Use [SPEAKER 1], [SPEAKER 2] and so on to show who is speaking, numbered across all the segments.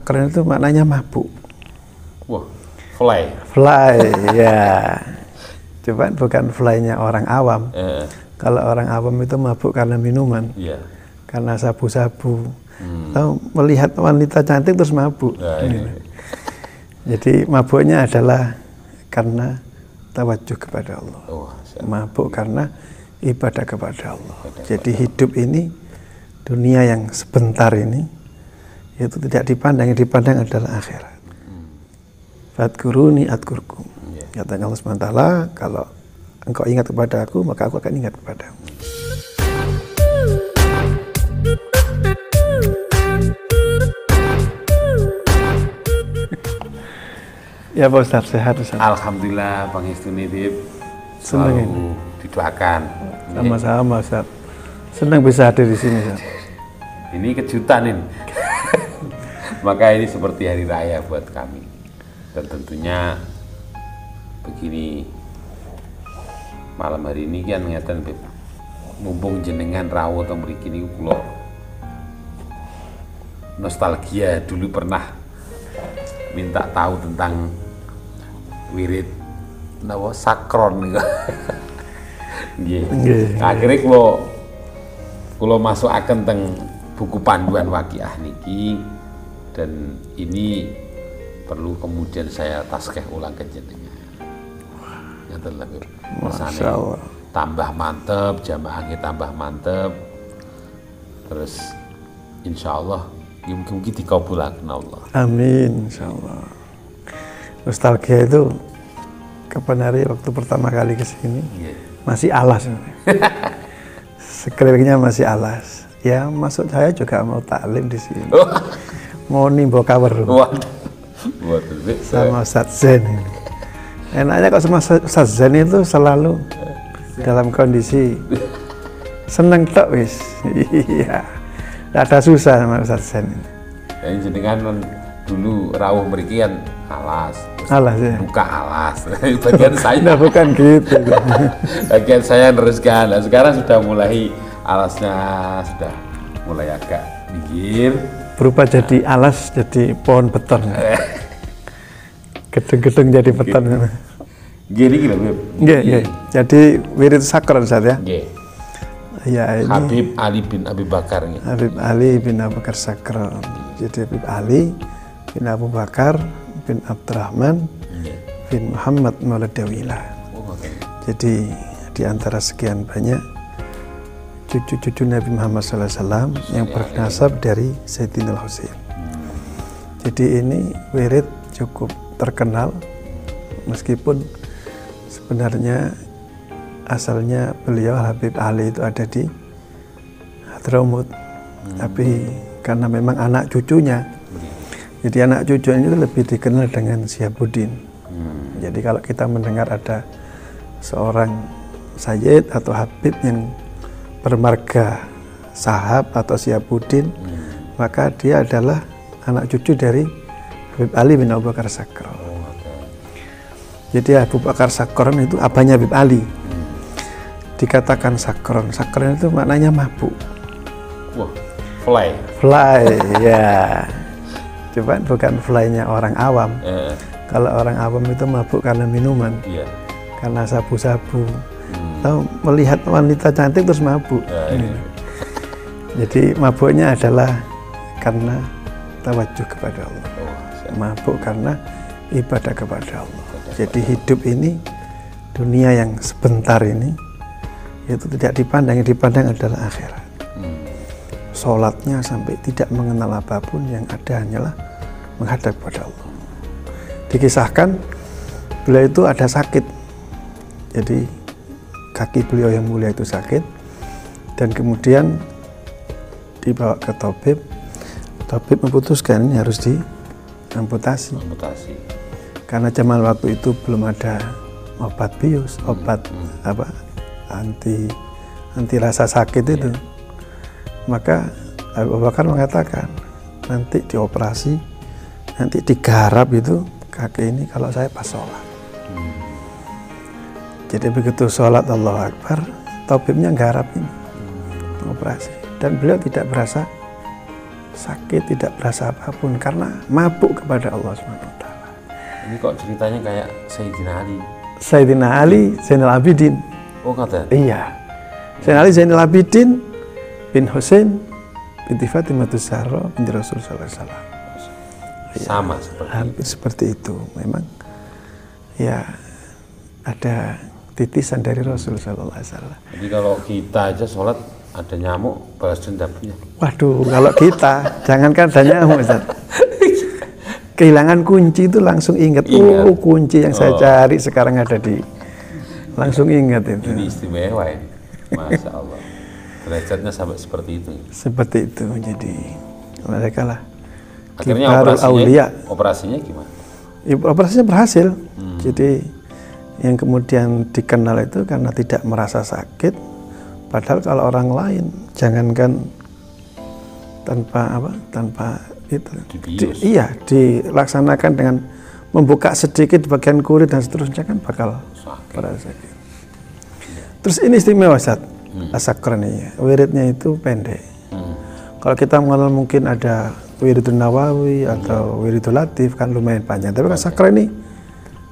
[SPEAKER 1] sakron itu maknanya mabuk.
[SPEAKER 2] Wah, fly.
[SPEAKER 1] Fly, ya. Cuman bukan fly-nya orang awam. Kalau orang awam itu mabuk karena minuman, karena sabu-sabu. Atau melihat wanita cantik terus mabuk. Jadi mabuknya adalah karena tawajuh kepada Allah. Mabuk karena ibadah kepada Allah. Jadi hidup ini, dunia yang sebentar ini, itu tidak dipandang, yang dipandang adalah akhirat. Fadkuruni adkurkum. Katanya Allah SWT, kalau engkau ingat kepada aku, maka aku akan ingat kepadamu. Ya Pak Ustadz, sehat Ustadz?
[SPEAKER 2] Alhamdulillah, Bang Istuni Bib, selalu didoakan.
[SPEAKER 1] Sama-sama Ustadz. Senang bisa hadir di sini Ustadz.
[SPEAKER 2] Ini kejutan ini. Maka ini seperti hari raya buat kami. Dan tentunya begini, malam hari ini kan ngeten Bib, mumpung jenengan rawuh teng mriki niku kula nostalgia dulu pernah minta tahu tentang wirid napa sakron niku. Nggih. Akhire kula masukaken teng buku panduan waqiah niki, dan ini perlu kemudian saya taskeh ulang ke jenengan. Ngoten lho.
[SPEAKER 1] Masya Allah.
[SPEAKER 2] Tambah mantep, jamaahnya tambah mantep. Terus insya Allah mungkin dikabulkan Allah. Amin,
[SPEAKER 1] insya Allah. Nostalgia itu kapan hari waktu pertama kali ke sini masih alas. Sekelilingnya masih alas. Ya maksud saya juga mau taklim di sini. Mau nimbo kawer. Sama Ustadz Zen. Enaknya kok sama Ustadz Zen itu selalu dalam kondisi seneng tok wis. Iya. Tidak ada susah sama Ustadz Zen ini.
[SPEAKER 2] Yang jenengan dulu rawuh mriki kan alas.
[SPEAKER 1] Alas ya.
[SPEAKER 2] Buka alas. Bagian saya.
[SPEAKER 1] Nah, bukan gitu.
[SPEAKER 2] Bagian saya neruskan. Nah, sekarang sudah mulai alasnya sudah mulai agak minggir. Berubah
[SPEAKER 1] jadi alas, jadi pohon beton. Gedung-gedung jadi beton.
[SPEAKER 2] Gini gitu, Bib.
[SPEAKER 1] Jadi wirid sakron Ustaz ya. Ya, ini
[SPEAKER 2] Habib Ali bin Abi Bakar.
[SPEAKER 1] Habib Ali bin Abu Bakar sakron. Jadi Habib Ali bin Abu Bakar bin Abdurrahman bin Muhammad Maulad Dawilah. Jadi di antara sekian banyak cucu-cucu Nabi Muhammad SAW yang bernasab dari Sayyidina Al-Husain. Jadi ini wirid cukup terkenal, meskipun sebenarnya asalnya beliau Habib Ali itu ada di Hadramaut, tapi karena memang anak cucunya, jadi anak cucunya itu lebih dikenal dengan Syihabuddin. Jadi kalau kita mendengar ada seorang Sayyid atau Habib yang bermarga Sahab atau Syihabuddin, maka dia adalah anak cucu dari Habib Ali bin Abu Bakar Sakron. Jadi Abu Bakar Sakron itu abahnya Habib Ali. Dikatakan sakron. Sakron itu maknanya mabuk.
[SPEAKER 2] Wah, fly.
[SPEAKER 1] Fly, ya. Cuman bukan fly-nya orang awam. Kalau orang awam itu mabuk karena minuman, karena sabu-sabu. Atau melihat wanita cantik terus mabuk. Jadi mabuknya adalah karena tawajuh kepada Allah. Mabuk karena ibadah kepada Allah. Jadi hidup ini, dunia yang sebentar ini, itu tidak dipandang, yang dipandang adalah akhirat. Sholatnya sampai tidak mengenal apapun, yang ada hanyalah menghadap kepada Allah. Dikisahkan beliau itu ada sakit, jadi kaki beliau yang mulia itu sakit, dan kemudian dibawa ke tabib. Tabib memutuskan ini harus diamputasi. Karena zaman waktu itu belum ada obat bius, obat anti rasa sakit itu. Maka Abu Bakar mengatakan, nanti dioperasi, nanti digarap itu kaki ini kalau saya pas sholat. Jadi begitu sholat Allahu Akbar, tabibnya garap ini, operasi. Dan beliau tidak berasa sakit, tidak berasa apapun karena mabuk kepada Allah SWT.
[SPEAKER 2] Ini kok ceritanya kayak Sayyidina Ali.
[SPEAKER 1] Sayyidina Ali Zainal Abidin.
[SPEAKER 2] Oh kata.
[SPEAKER 1] Iya. Sayyidina Ali Zainal Abidin bin Husain binti Fatimatus Zahra binti Rasul sallallahu alaihi wasallam.
[SPEAKER 2] Sama seperti
[SPEAKER 1] hampir seperti itu. Memang ya ada titisan dari Rasul sallallahu alaihi wasallam.
[SPEAKER 2] Jadi kalau kita aja sholat ada nyamuk balas dendamnya.
[SPEAKER 1] Waduh, kalau kita jangankan ada nyamuk, Ustaz. Kehilangan kunci itu langsung ingat. Oh, kunci yang saya cari sekarang ada di. Langsung ingat itu.
[SPEAKER 2] Ini istimewa ini. Masya Allah. Derajatnya sampai seperti itu.
[SPEAKER 1] Seperti itu. Jadi mereka lah.
[SPEAKER 2] Akhirnya operasinya gimana?
[SPEAKER 1] Ya, operasinya berhasil. Jadi yang kemudian dikenal itu karena tidak merasa sakit. Padahal kalau orang lain, jangankan tanpa itu, dilaksanakan dengan membuka sedikit bagian kulit dan seterusnya kan bakal sakit. Terus ini istimewa Ustaz, as-sakran ini, wiridnya itu pendek. Kalau kita mengenal mungkin ada wiridun Nawawi atau wiridul Latif kan lumayan panjang, tapi as-sakran ini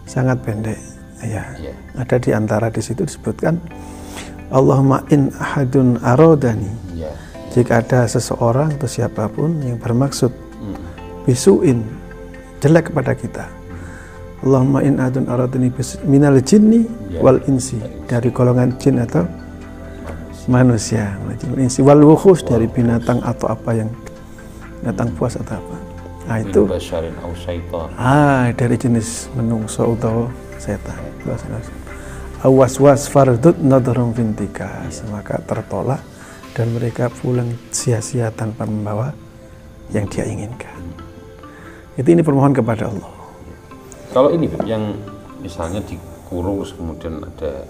[SPEAKER 1] sangat pendek. Ya, ada di antara di situ disebutkan Allahumma in ahadun arodani. Jika ada seseorang atau siapapun yang bermaksud bisuin jelek kepada kita, Allahumma in ahadun arodani minal jinni wal insi, dari golongan jin atau manusia, wal wukhus, dari binatang atau apa yang binatang buas atau apa. Nah itu dari jenis menungso atau setan. Awas-was fardut nadharum fintikas, maka tertolak dan mereka pulang sia-sia tanpa membawa yang dia inginkan. Ini permohonan kepada Allah.
[SPEAKER 2] Kalau ini yang misalnya dikurung terus kemudian ada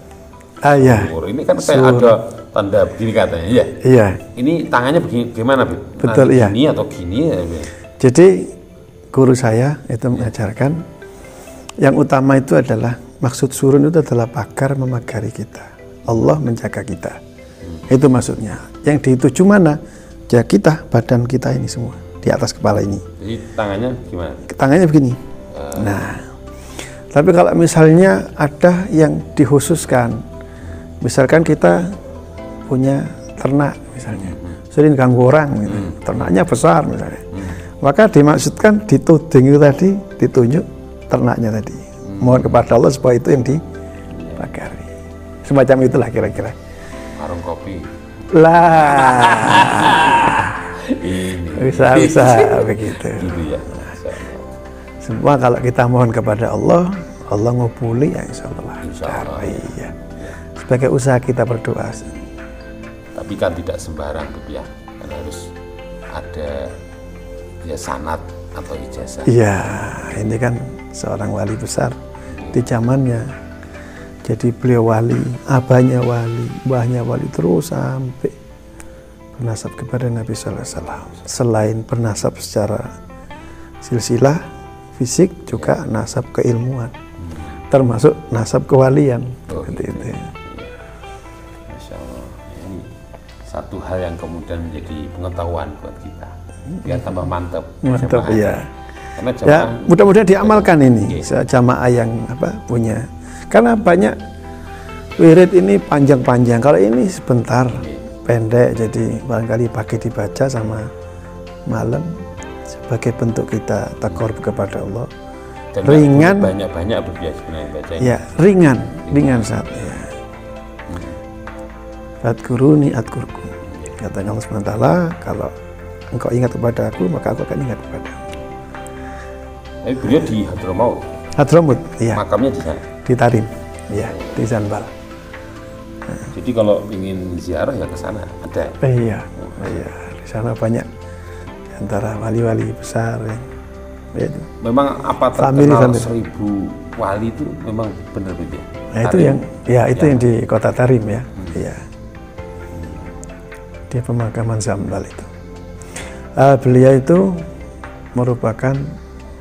[SPEAKER 2] ini kan kayak ada tanda begini katanya, ya?
[SPEAKER 1] Iya.
[SPEAKER 2] Ini tangannya begini, gimana, Bib?
[SPEAKER 1] Betul, iya.
[SPEAKER 2] Gini atau gini ya, Bib?
[SPEAKER 1] Jadi guru saya itu mengajarkan yang utama itu adalah maksud surun itu adalah pagar memagari kita. Allah menjaga kita. Itu maksudnya. Yang dituju mana? Ya kita, badan kita ini semua di atas kepala ini.
[SPEAKER 2] Jadi tangannya gimana?
[SPEAKER 1] Tangannya begini. Nah, tapi kalau misalnya ada yang dikhususkan, misalkan kita punya ternak misalnya, sering ganggu orang, gitu. Ternaknya besar misalnya, maka dimaksudkan dituding itu tadi, ditunjuk ternaknya tadi. Mohon kepada Allah supaya itu yang dipagari. Semacam itulah kira-kira.
[SPEAKER 2] Warung kopi.
[SPEAKER 1] Ini bisa begitu.
[SPEAKER 2] Gitu ya.
[SPEAKER 1] Semua kalau kita mohon kepada Allah, Allah ngabuli ya insya Allah. Iya. Sebagai usaha kita berdoa.
[SPEAKER 2] Tapi kan tidak sembarang, ya. Kan harus ada ya sanad atau ijazah.
[SPEAKER 1] Iya, ini kan seorang wali besar di zamannya. Jadi beliau wali, abahnya wali, mbahnya wali, terus sampai bernasab kepada Nabi Sallallahu Alaihi Wasallam. Selain bernasab secara silsilah fisik, juga nasab keilmuan, termasuk nasab kewalian. Seperti itu.
[SPEAKER 2] Masya Allah. Ini satu hal yang kemudian menjadi pengetahuan buat kita, biar tambah mantap.
[SPEAKER 1] Mantap ya.
[SPEAKER 2] Ya,
[SPEAKER 1] mudah-mudahan diamalkan ini jamaah yang punya. Karena banyak wirid ini panjang-panjang. Kalau ini sebentar, pendek, jadi barangkali pagi dibaca sama malam sebagai bentuk kita taqarrub kepada Allah.
[SPEAKER 2] Dan
[SPEAKER 1] ringan,
[SPEAKER 2] banyak-banyak berbiasa sebenarnya bacanya.
[SPEAKER 1] Ya, ringan saat ya. Fadkuruni adkurkum. Katanya Allah SWT, kalau engkau ingat kepada aku, maka aku akan ingat kepadamu.
[SPEAKER 2] Tapi beliau di Hadramaut.
[SPEAKER 1] Hadramaut, iya.
[SPEAKER 2] Makamnya di sana.
[SPEAKER 1] Di Tarim, ya, di Zanbal.
[SPEAKER 2] Jadi kalau ingin ziarah ya ke sana ada.
[SPEAKER 1] Iya, di sana banyak antara wali-wali besar ya.
[SPEAKER 2] Memang apa terkenal 1000 wali itu memang benar betul.
[SPEAKER 1] Nah, itu yang yang di kota Tarim ya. Iya. Dia pemakaman Zanbal itu. Beliau itu merupakan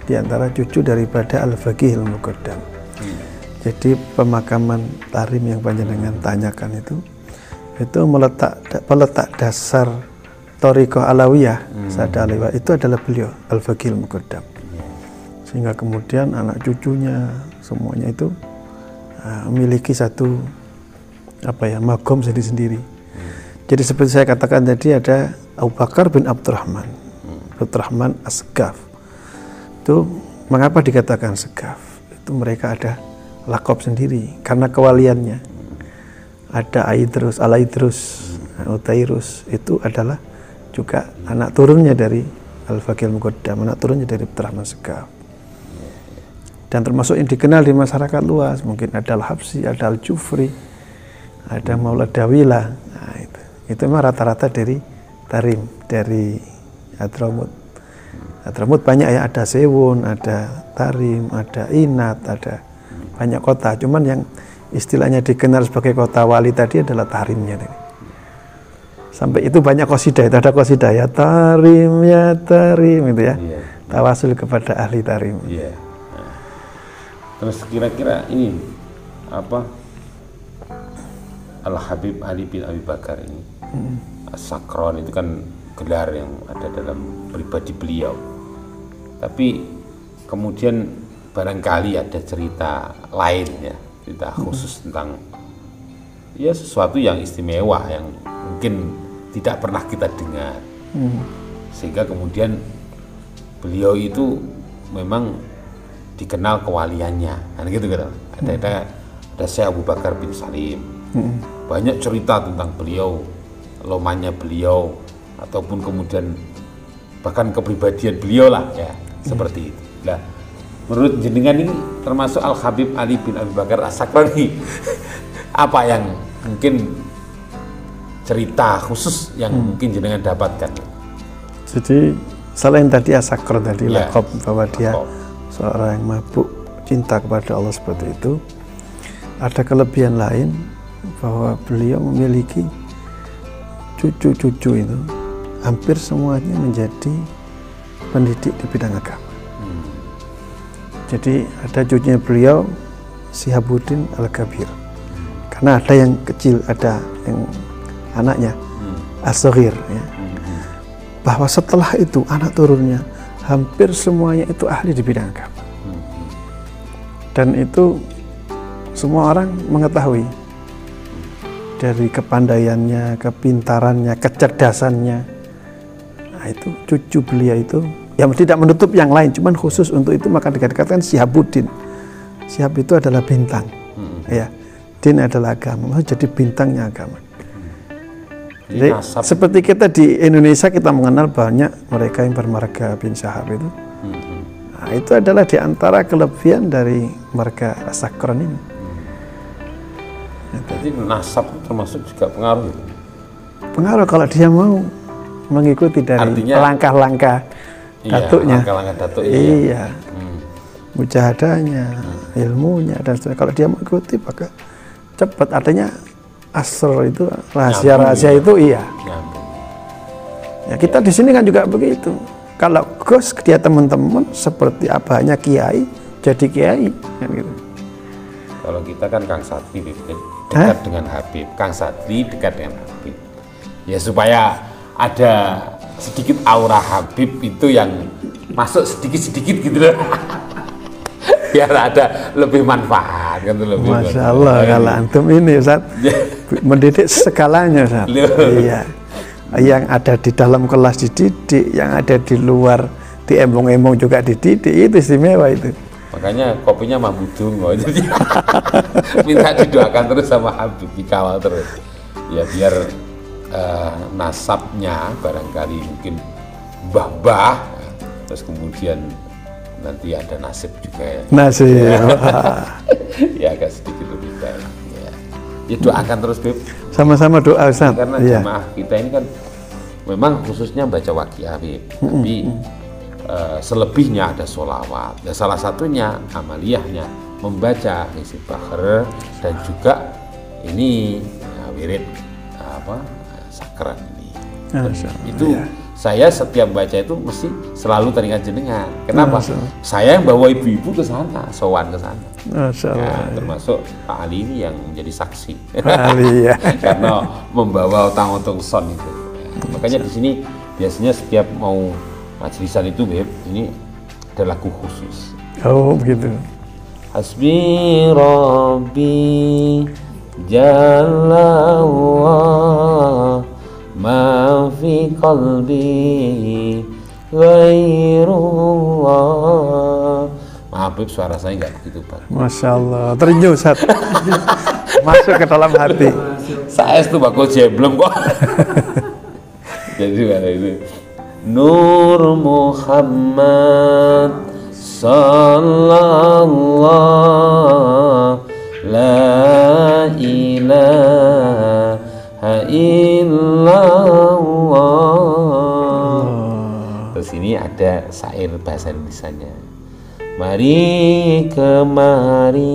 [SPEAKER 1] di antara cucu daripada Al-Faqih Al-Muqaddam. Jadi pemakaman Tarim yang panjenengan tanyakan itu meletak dasar Thariqah Alawiyah Sada Alawiyah itu adalah beliau Al-Faqihul Muqaddam. Sehingga kemudian anak cucunya semuanya itu memiliki satu magom sendiri-sendiri. Jadi seperti saya katakan tadi, ada Abu Bakar bin Abdurrahman As-Saqqaf. Itu mengapa dikatakan Saqqaf? Itu mereka ada lakob sendiri karena kewaliannya. Ada Aidrus, Al-Aidrus, Utairus, itu adalah juga anak turunnya dari Al-Faqihul Muqaddam, anak turunnya dari Abdurrahman Saqqaf. Dan termasuk yang dikenal di masyarakat luas, mungkin ada Al-Habsi, ada Al-Jufri, ada Maulad Dawilah. Nah, itu memang rata-rata dari Tarim, dari Hadramut. Hadramut banyak ya, ada Sewun, ada Tarim, ada Inat, ada banyak kota. Cuman yang istilahnya dikenal sebagai kota wali tadi adalah Tarimnya tadi. Sampai itu banyak qasidah, itu ada qasidah ya Tarim itu ya. Tawasul kepada ahli Tarim.
[SPEAKER 2] Terus kira-kira ini Al-Habib Ali bin Abi Bakar ini As-Sakron itu kan gelar yang ada dalam pribadi beliau. Tapi kemudian barangkali ada cerita lain ya, cerita khusus tentang ya sesuatu yang istimewa yang mungkin tidak pernah kita dengar. Sehingga kemudian beliau itu memang dikenal kewaliannya, kan gitu. Ada Syekh Abu Bakar bin Salim, banyak cerita tentang beliau, lomanya beliau, ataupun kemudian bahkan kepribadian beliau lah ya, seperti itu. Nah, menurut jenengan ini termasuk Al-Habib Ali bin Abi Bakar As-Sakroni, apa yang mungkin cerita khusus yang mungkin jenengan dapatkan?
[SPEAKER 1] Jadi selain tadi As-Sakron tadi lakob bahwa dia seorang yang mabuk cinta kepada Allah seperti itu, ada kelebihan lain bahwa beliau memiliki cucu-cucu itu hampir semuanya menjadi pendidik di bidang agama. Jadi ada cucunya beliau Syihabuddin Al-Kabir, karena ada yang kecil, ada yang anaknya As-Saghir ya. Bahwa setelah itu anak turunnya hampir semuanya itu ahli di bidang agama. Dan itu semua orang mengetahui dari kepandaiannya, kepintarannya, kecerdasannya. Nah, itu cucu beliau itu yang tidak menutup yang lain, cuman khusus untuk itu maka dikatakan Syihabuddin. Syihab itu adalah bintang. Ya. Din adalah agama, jadi bintangnya agama. Jadi, seperti kita di Indonesia kita mengenal banyak mereka yang bermarga bin Syahab itu. Nah, itu adalah di antara kelebihan dari marga As-Sakron ini.
[SPEAKER 2] Jadi nasab termasuk juga pengaruh.
[SPEAKER 1] Pengaruh kalau dia mau mengikuti dari langkah-langkah datuknya.
[SPEAKER 2] Langkah-langkah datuknya.
[SPEAKER 1] Iya. Mujahadahnya, ilmunya dan sebagainya. Kalau dia mengikuti maka cepat. Artinya asr itu rahasia-rahasia itu iya. Ya kita di sini kan juga begitu. Kalau Gus dia teman-teman seperti abahnya kiai jadi kiai kan gitu.
[SPEAKER 2] Kalau kita kan Kang Satri dekat dengan Habib, Kang Satri dekat dengan Habib. Ya supaya ada sedikit aura Habib itu yang masuk sedikit-sedikit gitu loh. Biar ada lebih manfaat kan, lebih
[SPEAKER 1] Masya Allah kalau antum ini Ustaz mendidik segalanya Ustaz. Iya, yang ada di dalam kelas dididik, yang ada di luar di embong-embong juga dididik, itu istimewa itu.
[SPEAKER 2] Makanya kopinya Mahmudung itu minta didoakan terus sama Habib, dikawal terus ya biar nasabnya barangkali mungkin mbah-mbah terus kemudian nanti ada nasib juga ya.
[SPEAKER 1] Nasib.
[SPEAKER 2] Ya agak sedikit lebih baik. Ya doakan terus Beb.
[SPEAKER 1] Sama-sama doa Ustaz.
[SPEAKER 2] Karena jemaah kita ini kan memang khususnya baca Waqiah Beb. Tapi selebihnya ada sholawat. Ya, salah satunya amaliyahnya membaca Hizib Bahr dan juga ini wirid sakran ini. Itu saya setiap baca itu mesti selalu teringat jenengan. Kenapa? Saya yang bawa ibu-ibu ke sana, sowan ke sana. Ya, termasuk Pak Ali ini yang menjadi saksi.
[SPEAKER 1] Ali ya.
[SPEAKER 2] Karena membawa utang-utang son itu. Makanya di sini biasanya setiap mau majlisan itu Beb, ini ada lagu khusus.
[SPEAKER 1] Oh begitu.
[SPEAKER 2] Hasbi Rabbi Jalla Allah ma fi qalbi ghairullah. Maaf Beb, suara saya nggak begitu bagus.
[SPEAKER 1] Masya Allah, terinjau Ustaz. Masuk ke dalam hati.
[SPEAKER 2] Saya itu bakal jeblem kok. Jadi ada itu Nur Muhammad Sallallahu La ilaha illallah. Terus ini ada syair bahasa Indonesianya. Mari kemari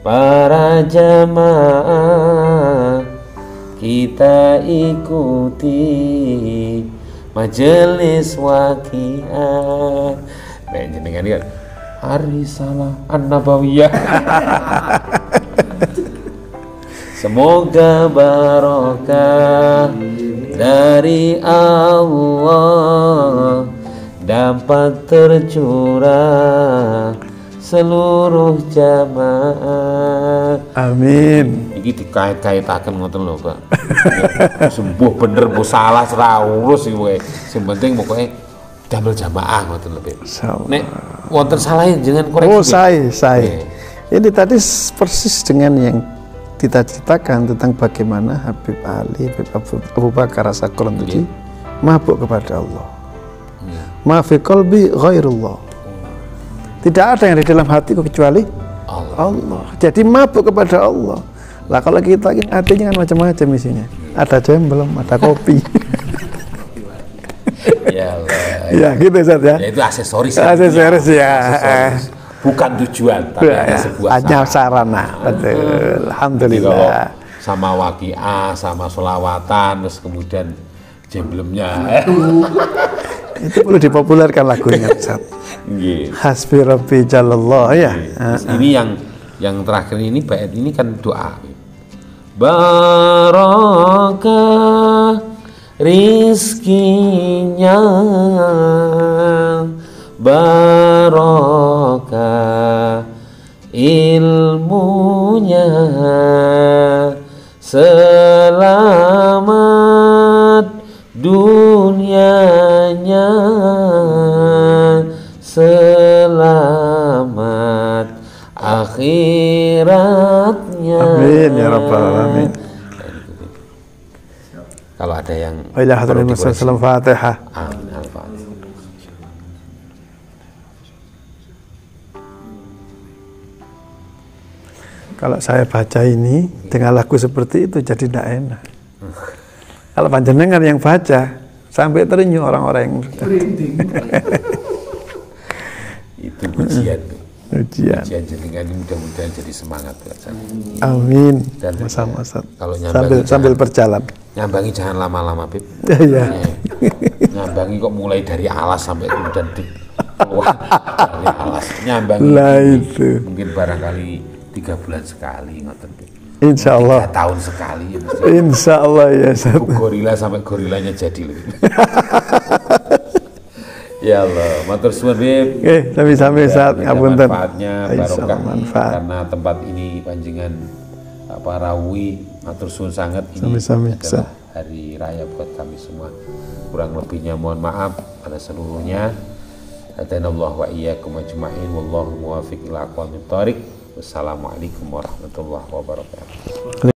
[SPEAKER 2] para jamaah, kita ikuti majelis waqiah. Nah, jenengan kan Arisalah An-Nabawiyah. Semoga barokah dari Allah dapat tercurah seluruh jamaah.
[SPEAKER 1] Amin.
[SPEAKER 2] Iki dikait-kaitaken ngoten lho, Pak. Sembuh bener mbok salah ora urus iki kowe. Sing penting pokoke damel jamaah ngoten lho, Pak. Nek wonten salah jenengan koreksi.
[SPEAKER 1] Oh, saya. Ini tadi persis dengan yang kita ceritakan tentang bagaimana Habib Ali, Habib Abu Bakar As-Sakran tadi mabuk kepada Allah. Ma fi qalbi ghairullah. Tidak ada yang di dalam hatiku kecuali Allah. Jadi mabuk kepada Allah. Lah kalau kita hatinya kan macam-macam isinya. Ada belum, ada kopi.
[SPEAKER 2] Ya Allah.
[SPEAKER 1] Ya gitu Ustaz ya.
[SPEAKER 2] Ya itu aksesoris.
[SPEAKER 1] Aksesoris ya.
[SPEAKER 2] Aksesoris. Bukan tujuan, tapi
[SPEAKER 1] ya,
[SPEAKER 2] sebuah
[SPEAKER 1] hanya sarana. Betul. Alhamdulillah.
[SPEAKER 2] Sama waqiah, sama sholawatan, terus kemudian jemblemnya.
[SPEAKER 1] Itu perlu dipopulerkan lagunya Ustaz. Hasbi Rabbi Jalallah ya.
[SPEAKER 2] Ini yang terakhir ini bait ini kan doa. Barokah rizkinya, barokah ilmunya, selamat dunianya, selamat akhiratnya.
[SPEAKER 1] Amin ya rabbal alamin.
[SPEAKER 2] Kalau ada yang
[SPEAKER 1] Salam Fatihah.
[SPEAKER 2] Amin. Al-Fatihah.
[SPEAKER 1] Kalau saya baca ini dengan lagu seperti itu jadi tidak enak. Kalau panjenengan yang baca sampai terenyuh orang-orang yang
[SPEAKER 2] itu ujian.
[SPEAKER 1] Ujian
[SPEAKER 2] Jenengan ini mudah-mudahan jadi semangat buat saya.
[SPEAKER 1] Amin.
[SPEAKER 2] Dan
[SPEAKER 1] sama-sama.
[SPEAKER 2] Kalau nyambangi
[SPEAKER 1] sambil berjalan.
[SPEAKER 2] Nyambangi jangan lama-lama, Bib.
[SPEAKER 1] Iya.
[SPEAKER 2] Nyambangi kok mulai dari alas sampai kemudian keluar dari alas. Nyambangi
[SPEAKER 1] lah itu.
[SPEAKER 2] Mungkin barangkali 3 bulan sekali ngoten, Bib.
[SPEAKER 1] Insya Allah.
[SPEAKER 2] 3 tahun sekali ya mesti.
[SPEAKER 1] Insya Allah ya.
[SPEAKER 2] Gorila sampai gorilanya jadi loh. Ya Allah, matur suwun Bib.
[SPEAKER 1] Sami-sami saat ngapunten.
[SPEAKER 2] Manfaatnya barokah karena tempat ini panjenengan Rawi, matur suwun sangat ini adalah hari raya buat kami semua. Kurang lebihnya mohon maaf pada seluruhnya. Hadanallahu wa iyyakum ajma'in wallahu muwaffiq ila aqwamit thoriq. Wassalamualaikum warahmatullahi wabarakatuh.